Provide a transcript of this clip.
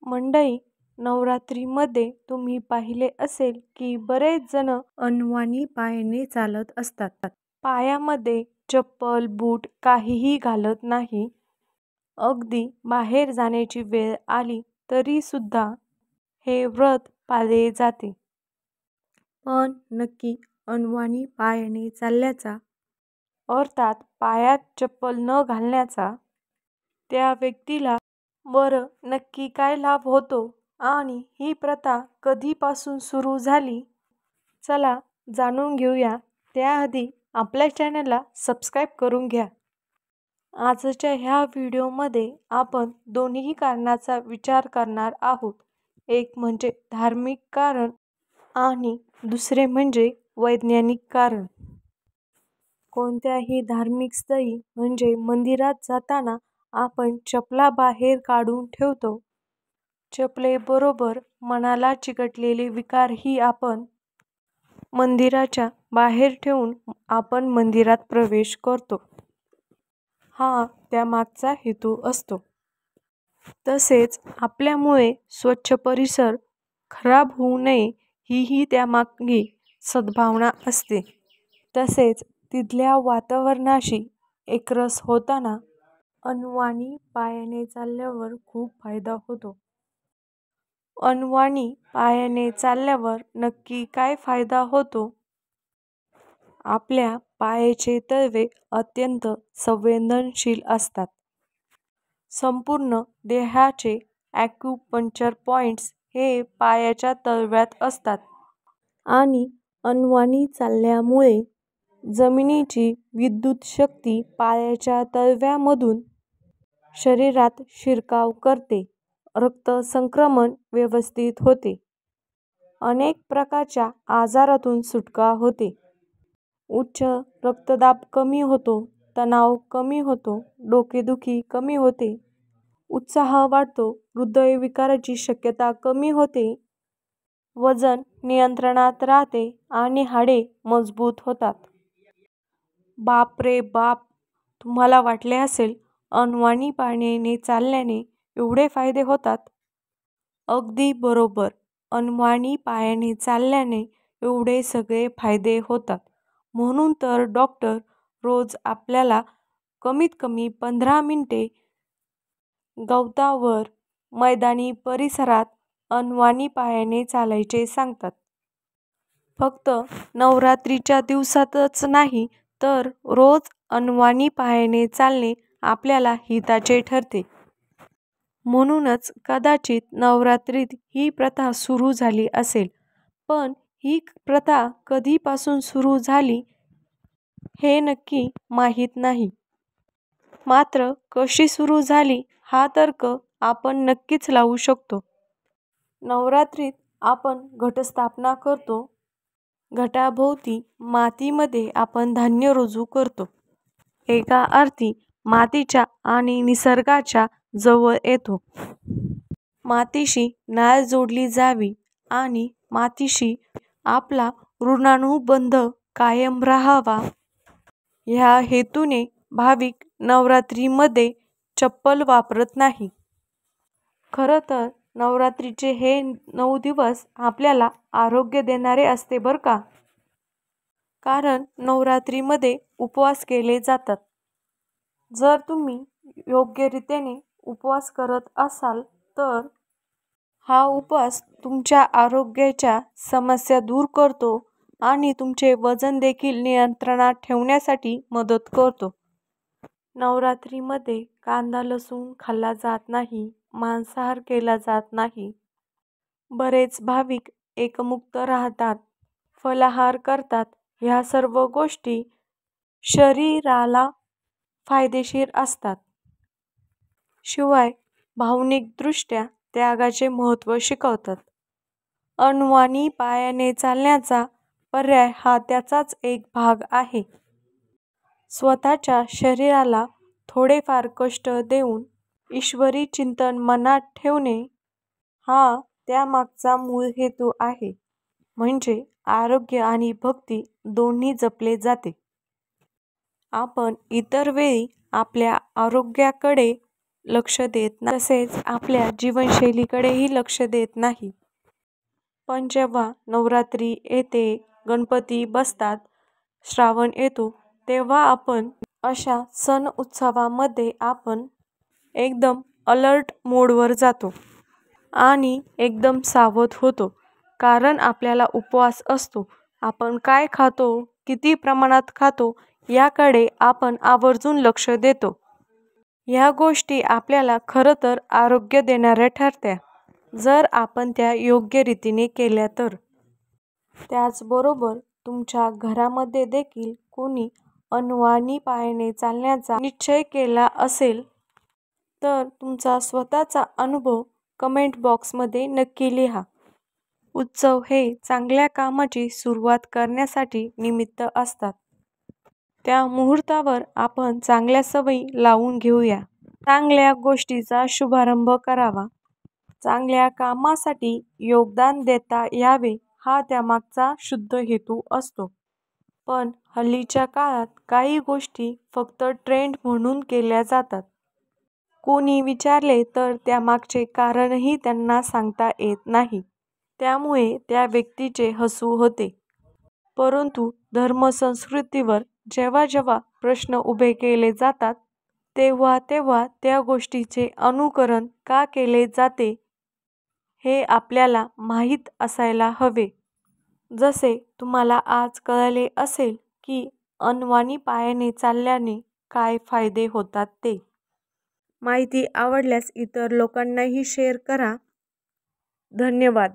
मंडळी, नवरात्रीमध्ये तुम्ही पाहिले असेल की बरेच जण अनवाणी पायाने चालत असतात. पायामध्ये चप्पल, बूट काहीही घालत नाही. अगदी बाहेर जाण्याची वेळ आली तरी सुद्धा हे व्रत पाळले जाते. पण नक्की अनवाणी पायाने चालल्याचा, अर्थात पायात चप्पल न घालण्याचा, त्या व्यक्तीला बरं नक्की काय लाभ होतो आणि ही प्रथा कधीपासून सुरू झाली? चला जाणून घेऊया. त्याआधी आपल्या चॅनलला सबस्क्राईब करून घ्या. आजच्या ह्या व्हिडिओमध्ये आपण दोन्ही कारणाचा विचार करणार आहोत. एक म्हणजे धार्मिक कारण आणि दुसरे म्हणजे वैज्ञानिक कारण. कोणत्याही धार्मिक स्थळी म्हणजे मंदिरात जाताना आपण चपला बाहेर काढून ठेवतो. चपलेबरोबर मनाला चिकटलेले विकारही आपण मंदिराच्या बाहेर ठेवून आपण मंदिरात प्रवेश करतो. हा त्यामागचा हेतू असतो. तसेच आपल्यामुळे स्वच्छ परिसर खराब होऊ नये हीही त्यामागे सद्भावना असते. तसेच तिथल्या वातावरणाशी एकरस होताना अनवाणी पायाने चालल्यावर खूप फायदा होतो. अनवाणी पायाने चालल्यावर नक्की काय फायदा होतो? आपल्या पायाचे तळवे अत्यंत संवेदनशील असतात. संपूर्ण देहाचे ॲक्युपंक्चर पॉइंट्स हे पायाच्या तळव्यात असतात आणि अनवाणी चालल्यामुळे जमिनीची विद्युत शक्ती पायाच्या तळव्यामधून शरीरात शिरकाव करते. रक्त संक्रमण व्यवस्थित होते. अनेक प्रकारच्या आजारातून सुटका होते. उच्च रक्तदाब कमी होतो. तणाव कमी होतो. डोकेदुखी कमी होते. उत्साह वाढतो. हृदयविकाराची शक्यता कमी होते. वजन नियंत्रणात राहते आणि हाडे मजबूत होतात. बाप रे बाप, तुम्हाला वाटले असेल अनवाणी पायाने चालल्याने एवढे फायदे होतात? अगदी बरोबर. अनवाणी पायाने चालल्याने एवढे सगळे फायदे होतात. म्हणून तर डॉक्टर रोज आपल्याला कमीत कमी 15 मिनिटे गवतावर, मैदानी परिसरात अनवाणी पायाने चालायचे सांगतात. फक्त नवरात्रीच्या दिवसातच नाही तर रोज अनवाणी पायाने चालणे आपल्याला हिताचे ठरते. म्हणूनच कदाचित नवरात्रीत ही प्रथा सुरू झाली असेल. पण ही प्रथा कधीपासून सुरू झाली हे नक्की माहीत नाही. मात्र कशी सुरू झाली हा तर्क आपण नक्कीच लावू शकतो. नवरात्रीत आपण घटस्थापना करतो. घटाभोवती मातीमध्ये आपण धान्य रुजू करतो. एका अर्थी मातीच्या आणि निसर्गाच्या जवळ येतो. मातीशी नाळ जोडली जावी आणि मातीशी आपला ऋणानुबंध कायम राहावा ह्या हेतूने भाविक नवरात्रीमध्ये चप्पल वापरत नाही. खरं तर नवरात्रीचे हे 9 दिवस आपल्याला आरोग्य देणारे असते बरं का. कारण नवरात्रीमध्ये उपवास केले जातात. जर तुम्ही योग्यरीतीने उपवास करत असाल तर हा उपवास तुमच्या आरोग्याच्या समस्या दूर करतो आणि तुमचे वजन देखील नियंत्रणात ठेवण्यासाठी मदत करतो. नवरात्रीमध्ये कांदा लसूण खाल्ला जात नाही. मांसाहार केला जात नाही. बरेच भाविक एकमुक्त राहतात. फलाहार करतात. ह्या सर्व गोष्टी शरीराला फायदेशीर असतात. शिवाय भावनिकदृष्ट्या त्यागाचे महत्त्व शिकवतात. अनवाणी पायाने चालण्याचा पर्याय हा त्याचाच एक भाग आहे. स्वतःच्या शरीराला थोडेफार कष्ट देऊन ईश्वरी चिंतन मनात ठेवणे हा त्यामागचा मूळ हेतू आहे. म्हणजे आरोग्य आणि भक्ती दोन्ही जपले जाते. आपण इतर वेळी आपल्या आरोग्याकडे लक्ष देत नाही, तसेच आपल्या जीवनशैलीकडेही लक्ष देत नाही. पण जेव्हा नवरात्री येते, गणपती बसतात, श्रावण येतो, तेव्हा आपण अशा सण उत्सवामध्ये आपण एकदम अलर्ट मोडवर जातो आणि एकदम सावध होतो. कारण आपल्याला उपवास असतो. आपण काय खातो, किती प्रमाणात खातो याकडे आपण आवर्जून लक्ष देतो. ह्या गोष्टी आपल्याला खरं तर आरोग्य देणाऱ्या ठरत्या, जर आपण त्या योग्य रीतीने केल्या तर. त्याचबरोबर तुमच्या घरामध्ये देखील कोणी अनवाणी पायाने चालण्याचा निश्चय केला असेल तर तुमचा स्वतःचा अनुभव कमेंट बॉक्समध्ये नक्की लिहा. उत्सव हे चांगल्या कामाची सुरुवात करण्यासाठी निमित्त असतात. त्या मुहूर्तावर आपण चांगल्या सवयी लावून घेऊया. चांगल्या गोष्टीचा शुभारंभ करावा. चांगल्या कामासाठी योगदान देता यावे हा त्यामागचा शुद्ध हेतू असतो. पण हल्लीच्या काळात काही गोष्टी फक्त ट्रेंड म्हणून केल्या जातात. कोणी विचारले तर त्यामागचे कारणही त्यांना सांगता येत नाही. त्यामुळे त्या व्यक्तीचे हसू होते. परंतु धर्मसंस्कृतीवर जेव्हा जेव्हा प्रश्न उभे केले जातात, तेव्हा तेव्हा त्या गोष्टीचे अनुकरण का केले जाते हे आपल्याला माहीत असायला हवे. जसे तुम्हाला आज कळले असेल की अनवाणी पायाने चालल्याने काय फायदे होतात ते. माहिती आवडल्यास इतर लोकांनाही शेअर करा. धन्यवाद.